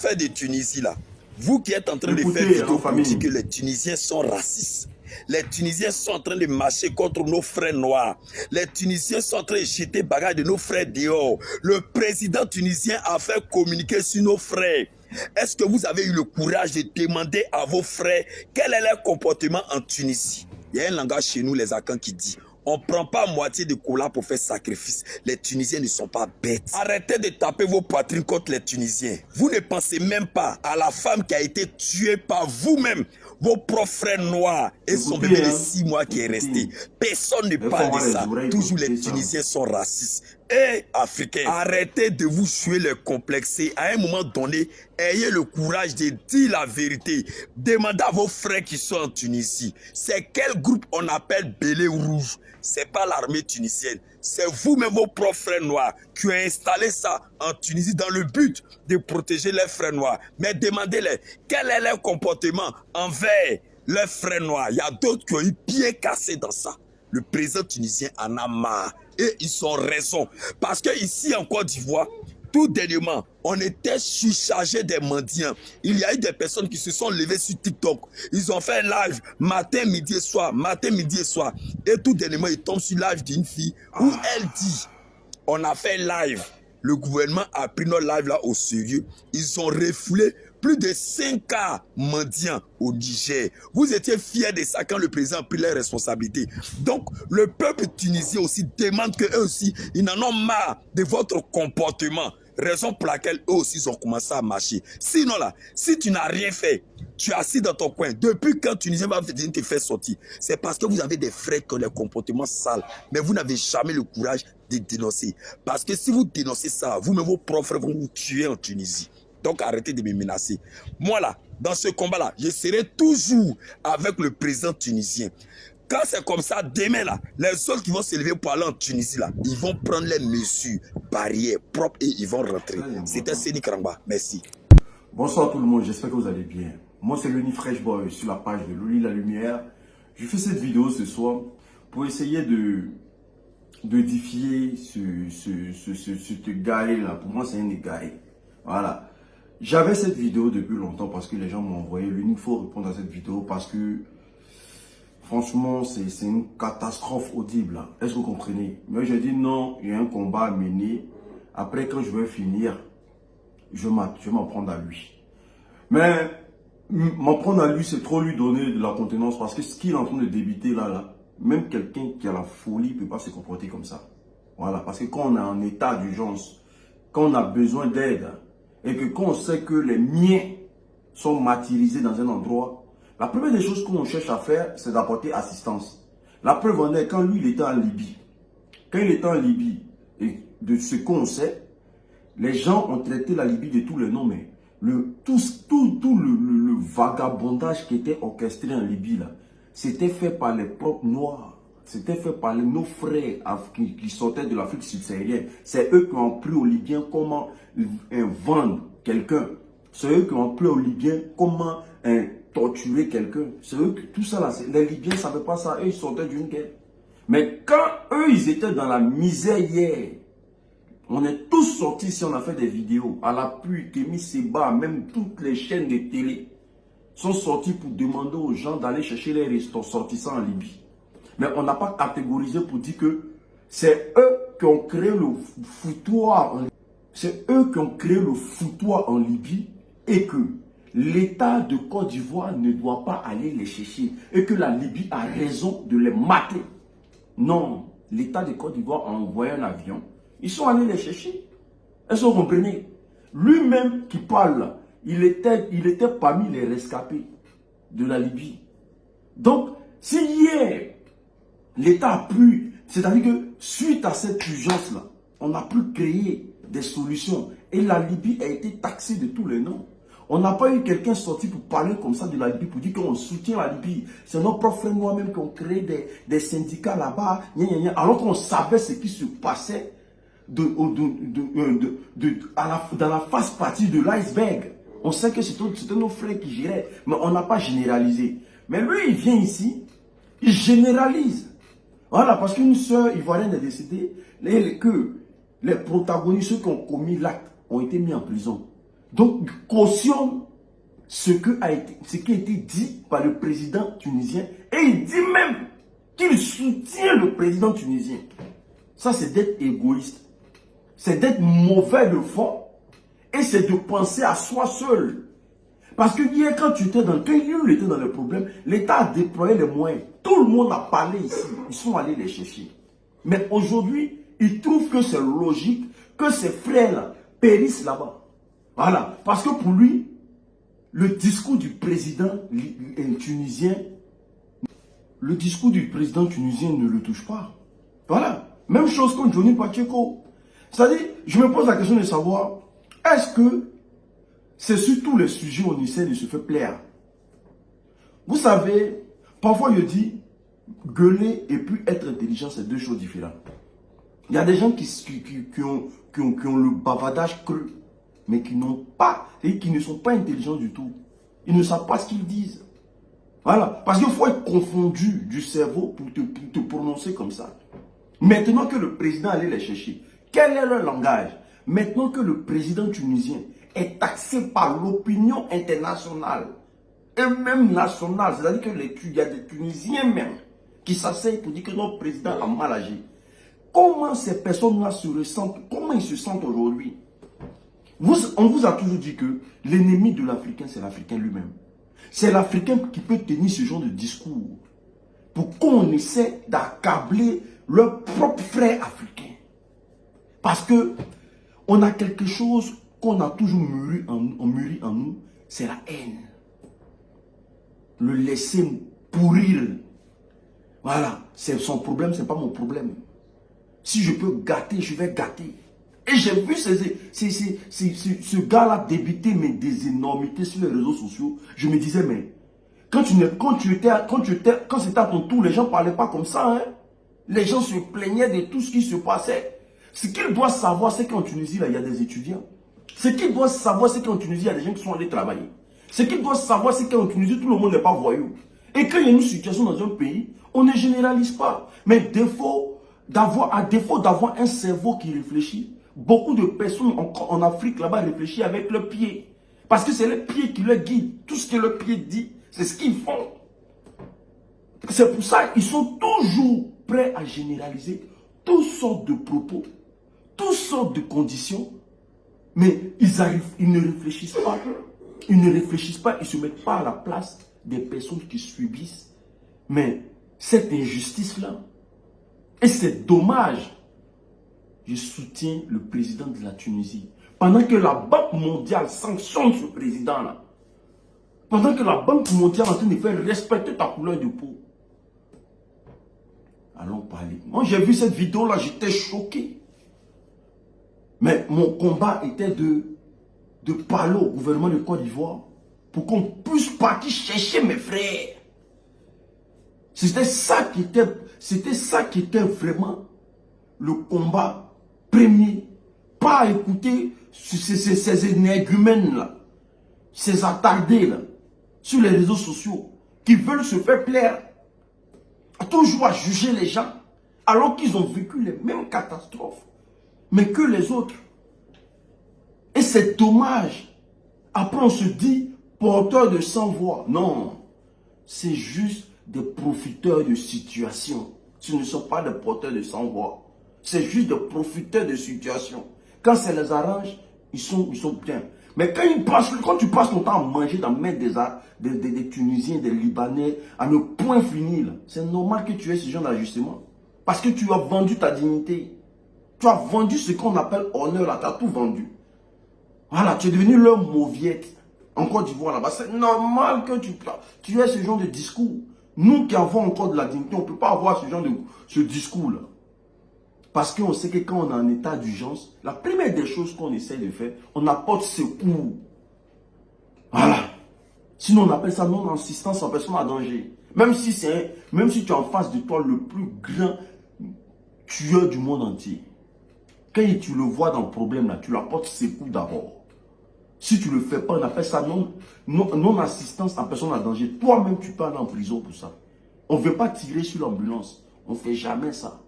l'affaire de Tunisie là, vous qui êtes en train de faire vidéo pour dire que les Tunisiens sont racistes, les Tunisiens sont en train de marcher contre nos frères noirs, les Tunisiens sont en train de jeter bagarre de nos frères dehors, le président tunisien a fait communiquer sur nos frères. Est-ce que vous avez eu le courage de demander à vos frères quel est leur comportement en Tunisie? Il y a un langage chez nous, les Akans, qui dit: on ne prend pas moitié de cola pour faire sacrifice. Les Tunisiens ne sont pas bêtes. Arrêtez de taper vos poitrines contre les Tunisiens. Vous ne pensez même pas à la femme qui a été tuée par vous-même, vos propres frères noirs, et son bébé de 6 mois qui est resté. Personne ne parle de ça. Toujours les Tunisiens sont racistes. Et Africains, arrêtez de vous jouer les complexés. À un moment donné, ayez le courage de dire la vérité. Demandez à vos frères qui sont en Tunisie, c'est quel groupe on appelle Bélé Rouge? C'est pas l'armée tunisienne. C'est vous-même, vos propres frères noirs, qui ont installé ça en Tunisie dans le but de protéger les frères noirs. Mais demandez-les, quel est leur comportement envers les frères noirs? Il y a d'autres qui ont eu pied cassé dans ça. Le président tunisien en a marre. Et ils ont raison. Parce que ici en Côte d'Ivoire, tout dernièrement, on était surchargé des mendiants. Il y a eu des personnes qui se sont levées sur TikTok. Ils ont fait live matin, midi et soir. Matin, midi et soir. Et tout dernièrement, ils tombent sur live d'une fille où elle dit: on a fait live. Le gouvernement a pris nos lives là au sérieux. Ils ont refoulé plus de 5 cas mendiants au Niger. Vous étiez fiers de ça quand le président a pris les responsabilités. Donc, le peuple tunisien aussi demande qu'eux aussi, ils en ont marre de votre comportement. Raison pour laquelle eux aussi, ils ont commencé à marcher. Sinon là, si tu n'as rien fait, tu es assis dans ton coin. Depuis quand Tunisien va venir te faire sortir? C'est parce que vous avez des frères qui ont des comportements sales. Mais vous n'avez jamais le courage de dénoncer. Parce que si vous dénoncez ça, vous-même, vos propres frères vont vous tuer en Tunisie. Donc arrêtez de me menacer. Moi là, dans ce combat-là, je serai toujours avec le président tunisien. Quand c'est comme ça, demain là, les autres qui vont s'élever pour aller en Tunisie là, ils vont prendre les mesures barrières propres et ils vont rentrer. C'était Séni Karamba. Merci. Bonsoir tout le monde, j'espère que vous allez bien. Moi c'est Loni Fresh Boy sur la page de Loli La Lumière. Je fais cette vidéo ce soir pour essayer de défier ce gars là. Pour moi c'est un égaré. Voilà. J'avais cette vidéo depuis longtemps parce que les gens m'ont envoyé. Il faut répondre à cette vidéo parce que franchement, c'est une catastrophe audible. Est-ce que vous comprenez? Mais j'ai dit non, il y a un combat à mener. Après, quand je vais finir, je vais m'en prendre à lui. Mais m'en prendre à lui, c'est trop lui donner de la contenance parce que ce qu'il est en train de débiter là, même quelqu'un qui a la folie ne peut pas se comporter comme ça. Voilà, parce que quand on est en état d'urgence, quand on a besoin d'aide, et que quand on sait que les miens sont martyrisés dans un endroit, la première des choses qu'on cherche à faire, c'est d'apporter assistance. La preuve en est, quand lui, il était en Libye, et de ce qu'on sait, les gens ont traité la Libye de tous les noms, mais tout le vagabondage qui était orchestré en Libye, là, c'était fait par les propres Noirs. C'était fait par nos frères qui sortaient de l'Afrique subsaharienne. C'est eux qui ont appris aux Libyens comment vendre quelqu'un. C'est eux qui ont appris aux Libyens comment torturer quelqu'un. C'est eux qui, tout ça là, les Libyens ne savaient pas ça. Eux, ils sortaient d'une guerre. Mais quand eux, ils étaient dans la misère hier, on est tous sortis si on a fait des vidéos. À l'appui, Kémy Seba, même toutes les chaînes de télé sont sorties pour demander aux gens d'aller chercher les ressortissants en Libye. Mais on n'a pas catégorisé pour dire que c'est eux qui ont créé le foutoir en Libye. C'est eux qui ont créé le foutoir en Libye et que l'État de Côte d'Ivoire ne doit pas aller les chercher et que la Libye a raison de les mater. Non, l'État de Côte d'Ivoire a envoyé un avion. Ils sont allés les chercher. Est-ce que vous comprenez? Lui-même qui parle, il était parmi les rescapés de la Libye. Donc, si hier, l'État a pu, c'est-à-dire que suite à cette urgence-là, on a pu créer des solutions. Et la Libye a été taxée de tous les noms. On n'a pas eu quelqu'un sorti pour parler comme ça de la Libye, pour dire qu'on soutient la Libye. C'est nos propres frères moi-même qui ont créé des syndicats là-bas, alors qu'on savait ce qui se passait dans la face partie de l'iceberg. On sait que c'était nos frères qui géraient, mais on n'a pas généralisé. Mais lui, il vient ici, il généralise. Voilà, parce qu'une sœur ivoirienne est décédée, que les protagonistes, ceux qui ont commis l'acte, ont été mis en prison. Donc, cautionne ce qui a été dit par le président tunisien. Et il dit même qu'il soutient le président tunisien. Ça, c'est d'être égoïste. C'est d'être mauvais de fond. Et c'est de penser à soi seul. Parce que hier, quand il était dans le problème, l'État a déployé les moyens. Tout le monde a parlé ici. Ils sont allés les chercher. Mais aujourd'hui, ils trouvent que c'est logique que ces frères-là périssent là-bas. Voilà. Parce que pour lui, le discours du président tunisien, ne le touche pas. Voilà. Même chose comme Johnny Pacheco. C'est-à-dire, je me pose la question de savoir, est-ce que c'est sur tous les sujets où on essaie de se faire plaire? Vous savez, parfois je dis, gueuler et puis être intelligent, c'est deux choses différentes. Il y a des gens qui ont le bavardage creux, mais qui n'ont pas, et qui ne sont pas intelligents du tout. Ils ne savent pas ce qu'ils disent. Voilà. Parce qu'il faut être confondu du cerveau pour te prononcer comme ça. Maintenant que le président allait les chercher, quel est leur langage? Maintenant que le président tunisien est taxé par l'opinion internationale et même nationale, c'est-à-dire qu'il y a des Tunisiens même qui s'asseyent pour dire que notre président a mal agi. Comment ces personnes-là se ressentent? Comment ils se sentent aujourd'hui? On vous a toujours dit que l'ennemi de l'Africain, c'est l'Africain lui-même. C'est l'Africain qui peut tenir ce genre de discours pour qu'on essaie d'accabler leurs propres frères africains. Parce que on a quelque chose qu'on a toujours mûri en nous, c'est la haine. Le laisser pourrir. Voilà, c'est son problème, c'est pas mon problème. Si je peux gâter, je vais gâter. Et j'ai vu ce gars-là débiter des énormités sur les réseaux sociaux. Je me disais, mais quand c'était à ton tour, les gens ne parlaient pas comme ça. Hein? Les gens se plaignaient de tout ce qui se passait. Ce qu'il doit savoir, c'est qu'en Tunisie, là, il y a des étudiants. Ce qu'il doit savoir, c'est qu'en Tunisie, il y a des gens qui sont allés travailler. Ce qu'il doit savoir, c'est qu'en Tunisie, tout le monde n'est pas voyou. Et quand il y a une situation dans un pays, on ne généralise pas. Mais à défaut d'avoir un cerveau qui réfléchit, beaucoup de personnes en Afrique là-bas réfléchissent avec leurs pieds. Parce que c'est le pied qui les guide. Tout ce que le pied dit, c'est ce qu'ils font. C'est pour ça qu'ils sont toujours prêts à généraliser toutes sortes de propos, toutes sortes de conditions. Mais ils ne réfléchissent pas. Ils ne réfléchissent pas, ils ne se mettent pas à la place des personnes qui subissent. Mais cette injustice-là, et c'est dommage. Je soutiens le président de la Tunisie. Pendant que la Banque mondiale sanctionne ce président-là. Pendant que la Banque mondiale est en train de faire respecter ta couleur de peau. Allons parler. Moi, j'ai vu cette vidéo-là, j'étais choqué. Mais mon combat était de parler au gouvernement de Côte d'Ivoire pour qu'on puisse partir chercher mes frères. C'était ça qui était vraiment le combat premier. Pas écouter ces énergumènes-là, ces attardés-là, sur les réseaux sociaux, qui veulent se faire plaire, toujours à juger les gens, alors qu'ils ont vécu les mêmes catastrophes, mais que les autres. Et c'est dommage. Après, on se dit, porteur de sans-voix. Non, c'est juste des profiteurs de situation. Ce ne sont pas des porteurs de sans-voix. C'est juste des profiteurs de situation. Quand ça les arrange, ils sont bien. Mais quand tu passes ton temps à manger dans des Tunisiens, des Libanais, à ne point finir, c'est normal que tu aies ce genre d'ajustement. Parce que tu as vendu ta dignité. Tu as vendu ce qu'on appelle honneur là, tu as tout vendu. Voilà, tu es devenu leur mauviette en Côte d'Ivoire là-bas. C'est normal que tu aies ce genre de discours. Nous qui avons encore de la dignité, on ne peut pas avoir ce discours-là. Parce qu'on sait que quand on est en état d'urgence, la première des choses qu'on essaie de faire, on apporte secours. Voilà. Sinon, on appelle ça non-assistance en personne à danger. Même si tu es en face de toi le plus grand tueur du monde entier. Quand tu le vois dans le problème, là, tu lui apportes secours d'abord. Si tu ne le fais pas, on appelle ça non-assistance en personne à danger. Toi-même, tu peux aller en prison pour ça. On ne veut pas tirer sur l'ambulance. On ne fait jamais ça.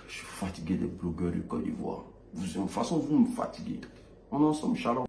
Je suis fatigué des blogueurs de Côte d'Ivoire. De toute façon, vous me fatiguez. On est ensemble, shalom.